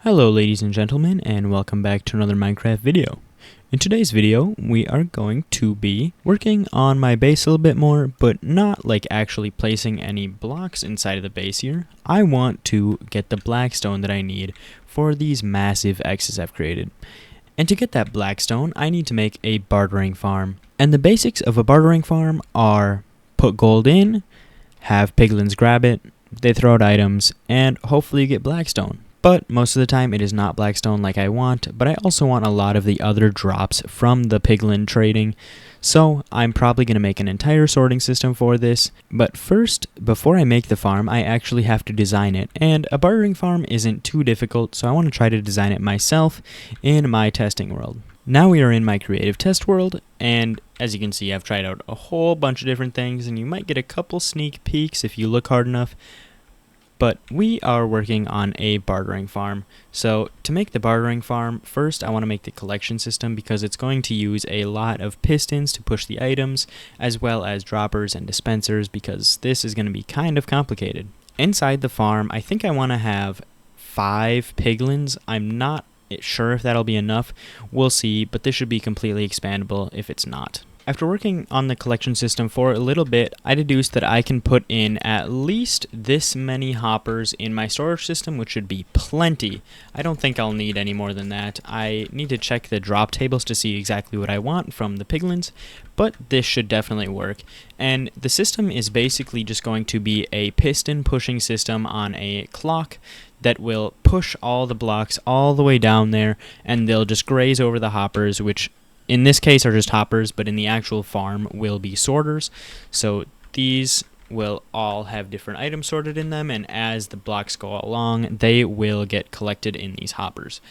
Hello ladies and gentlemen, and welcome back to another Minecraft video. In today's video, we are going to be working on my base a little bit more, but not like actually placing any blocks inside of the base here. I want to get the Blackstone that I need for these massive X's I've created. And to get that Blackstone, I need to make a bartering farm. And the basics of a bartering farm are put gold in, have piglins grab it, they throw out items, and hopefully you get Blackstone. But most of the time it is not Blackstone like I want, but I also want a lot of the other drops from the piglin trading, so I'm probably going to make an entire sorting system for this. But first, before I make the farm, I actually have to design it, and a bartering farm isn't too difficult, so I want to try to design it myself in my testing world. Now we are in my creative test world, and as you can see, I've tried out a whole bunch of different things, and you might get a couple sneak peeks if you look hard enough. But we are working on a bartering farm. So to make the bartering farm, first I want to make the collection system because it's going to use a lot of pistons to push the items, as well as droppers and dispensers, because this is going to be kind of complicated. Inside the farm, I think I want to have 5 piglins. I'm not sure if that'll be enough. We'll see, but this should be completely expandable if it's not. After working on the collection system for a little bit, I deduced that I can put in at least this many hoppers in my storage system, which should be plenty. I don't think I'll need any more than that. I need to check the drop tables to see exactly what I want from the piglins, but this should definitely work. And the system is basically just going to be a piston pushing system on a clock that will push all the blocks all the way down there, and they'll just graze over the hoppers, which in this case are just hoppers, but in the actual farm will be sorters. So these will all have different items sorted in them, and as the blocks go along, they will get collected in these hoppers.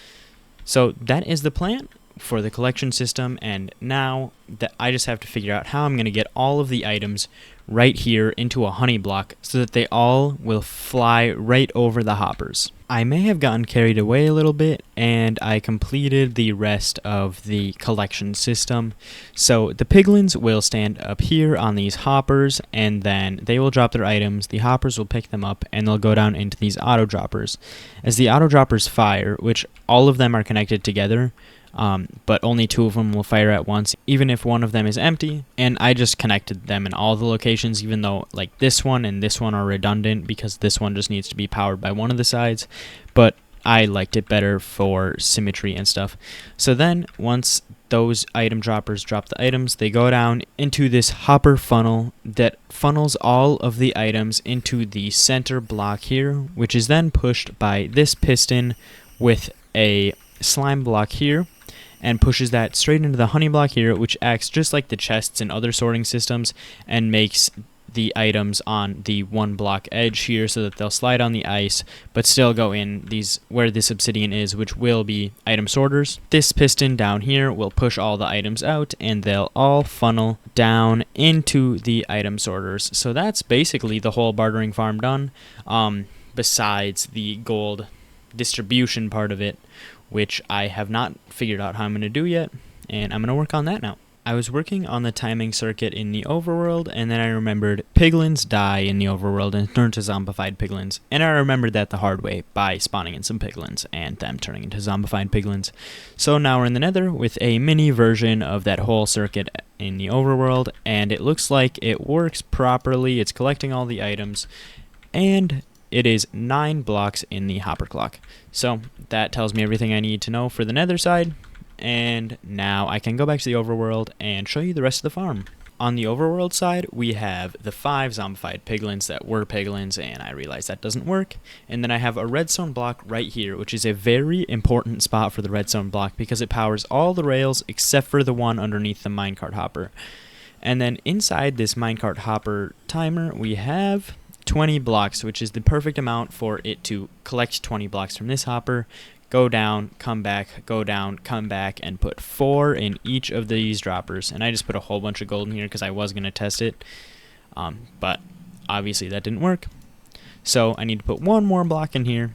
So that is the plan for the collection system, and now that I just have to figure out how I'm going to get all of the items right here into a honey block so that they all will fly right over the hoppers. I may have gotten carried away a little bit, and I completed the rest of the collection system. So the piglins will stand up here on these hoppers, and then they will drop their items, the hoppers will pick them up, and they'll go down into these auto droppers. As the auto droppers fire, which all of them are connected together, but only 2 of them will fire at once, even if one of them is empty. And I just connected them in all the locations, even though like this one and this one are redundant because this one just needs to be powered by one of the sides, but I liked it better for symmetry and stuff. So then once those item droppers drop the items, they go down into this hopper funnel that funnels all of the items into the center block here, which is then pushed by this piston with a slime block here, and pushes that straight into the honey block here, which acts just like the chests in other sorting systems and makes the items on the 1 block edge here so that they'll slide on the ice but still go in these where this obsidian is, which will be item sorters. This piston down here will push all the items out, and they'll all funnel down into the item sorters. So that's basically the whole bartering farm done, besides the gold distribution part of it, which I have not figured out how I'm going to do yet, and I'm going to work on that now. I was working on the timing circuit in the overworld, and then I remembered piglins die in the overworld and turn to zombified piglins, and I remembered that the hard way by spawning in some piglins and them turning into zombified piglins. So now we're in the nether with a mini version of that whole circuit in the overworld, and it looks like it works properly. It's collecting all the items, and it is 9 blocks in the hopper clock. So that tells me everything I need to know for the nether side. And now I can go back to the overworld and show you the rest of the farm. On the overworld side, we have the 5 zombified piglins that were piglins, and I realized that doesn't work. And then I have a redstone block right here, which is a very important spot for the redstone block because it powers all the rails except for the one underneath the minecart hopper. And then inside this minecart hopper timer, we have 20 blocks, which is the perfect amount for it to collect 20 blocks from this hopper, go down, come back, go down, come back, and put 4 in each of these droppers. And I just put a whole bunch of gold in here because I was going to test it, but obviously that didn't work. So I need to put 1 more block in here,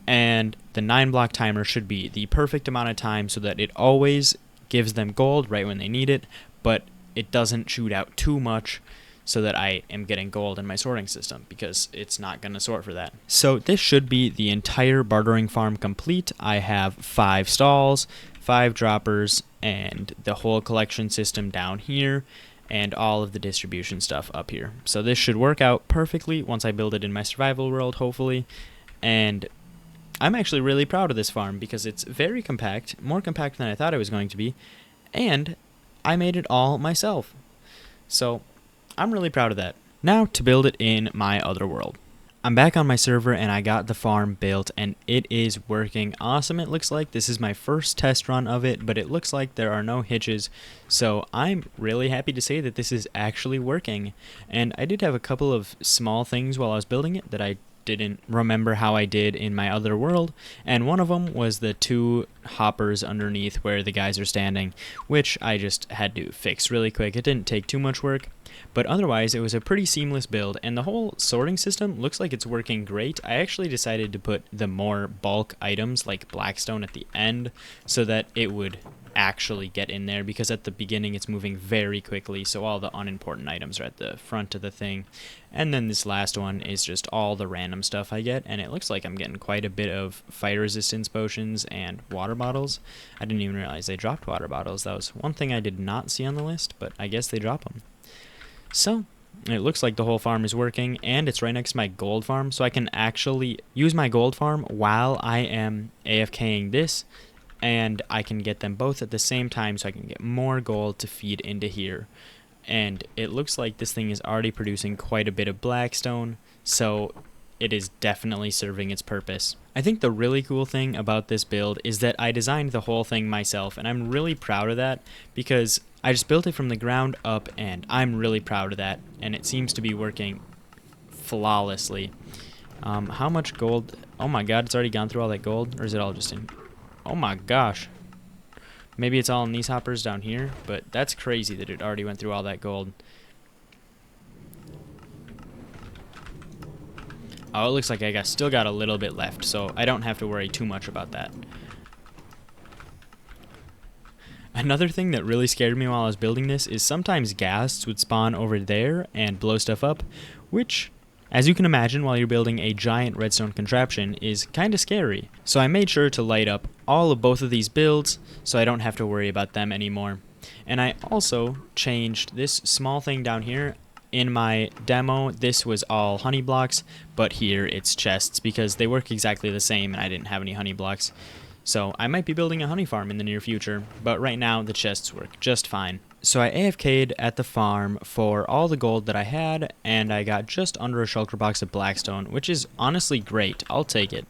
and the 9 block timer should be the perfect amount of time so that it always gives them gold right when they need it, but it doesn't shoot out too much so that I am getting gold in my sorting system, because it's not going to sort for that. So this should be the entire bartering farm complete. I have 5 stalls, 5 droppers, and the whole collection system down here, and all of the distribution stuff up here. So this should work out perfectly once I build it in my survival world, hopefully. And I'm actually really proud of this farm because it's very compact, more compact than I thought it was going to be, and I made it all myself. So I'm really proud of that. Now to build it in my other world. I'm back on my server and I got the farm built and it is working awesome. It looks like this is my first test run of it, but it looks like there are no hitches. So I'm really happy to say that this is actually working. And I did have a couple of small things while I was building it that I didn't remember how I did in my other world, and one of them was the 2 hoppers underneath where the guys are standing, which I just had to fix really quick. It didn't take too much work, but otherwise it was a pretty seamless build, and the whole sorting system looks like it's working great. I actually decided to put the more bulk items like Blackstone at the end so that it would actually get in there, because at the beginning it's moving very quickly, so all the unimportant items are at the front of the thing. And then this last one is just all the random stuff I get, and it looks like I'm getting quite a bit of fire resistance potions and water bottles. I didn't even realize they dropped water bottles. That was one thing I did not see on the list, but I guess they drop them. So it looks like the whole farm is working, and it's right next to my gold farm, so I can actually use my gold farm while I am AFKing this, and I can get them both at the same time so I can get more gold to feed into here. And it looks like this thing is already producing quite a bit of Blackstone, so it is definitely serving its purpose. I think the really cool thing about this build is that I designed the whole thing myself, and I'm really proud of that because I just built it from the ground up, and I'm really proud of that, and it seems to be working flawlessly. How much gold? Oh my god, it's already gone through all that gold, or is it all just in... Oh my gosh. Maybe it's all in these hoppers down here, but that's crazy that it already went through all that gold. Oh, it looks like I still got a little bit left, so I don't have to worry too much about that. Another thing that really scared me while I was building this is sometimes ghasts would spawn over there and blow stuff up, which, as you can imagine while you're building a giant redstone contraption, is kinda scary. So I made sure to light up all of both of these builds so I don't have to worry about them anymore. And I also changed this small thing down here. In my demo, this was all honey blocks, but here it's chests because they work exactly the same and I didn't have any honey blocks. So I might be building a honey farm in the near future, but right now the chests work just fine. So I AFK'd at the farm for all the gold that I had, and I got just under a shulker box of Blackstone, which is honestly great. I'll take it.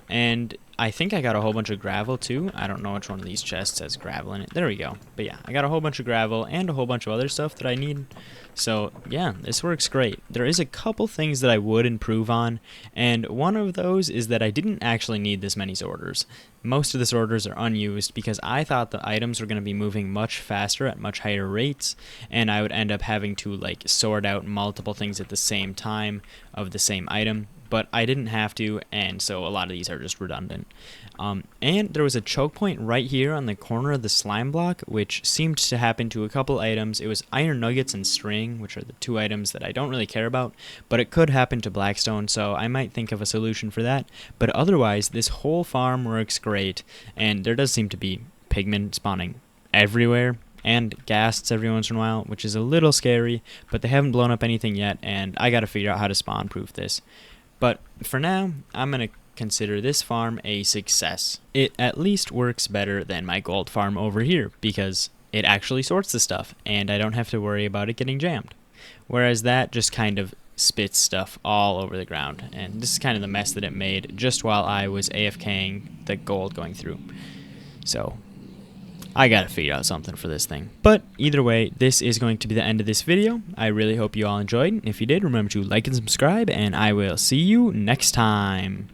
And I think I got a whole bunch of gravel too. I don't know which one of these chests has gravel in it. There we go. But yeah, I got a whole bunch of gravel and a whole bunch of other stuff that I need. So yeah, this works great. There is a couple things that I would improve on, and one of those is that I didn't actually need this many sorters. Most of the sorters are unused because I thought the items were going to be moving much faster at much higher rates, and I would end up having to like sort out multiple things at the same time of the same item. But I didn't have to, and so a lot of these are just redundant. And there was a choke point right here on the corner of the slime block, which seemed to happen to a couple items. It was iron nuggets and string, which are the 2 items that I don't really care about, but it could happen to Blackstone, so I might think of a solution for that. But otherwise, this whole farm works great, and there does seem to be pigmen spawning everywhere, and ghasts every once in a while, which is a little scary, but they haven't blown up anything yet, and I gotta figure out how to spawn-proof this. But for now, I'm going to consider this farm a success. It at least works better than my gold farm over here because it actually sorts the stuff and I don't have to worry about it getting jammed. Whereas that just kind of spits stuff all over the ground, and this is kind of the mess that it made just while I was AFKing the gold going through. So I gotta figure out something for this thing. But either way, this is going to be the end of this video. I really hope you all enjoyed. If you did, remember to like and subscribe, and I will see you next time.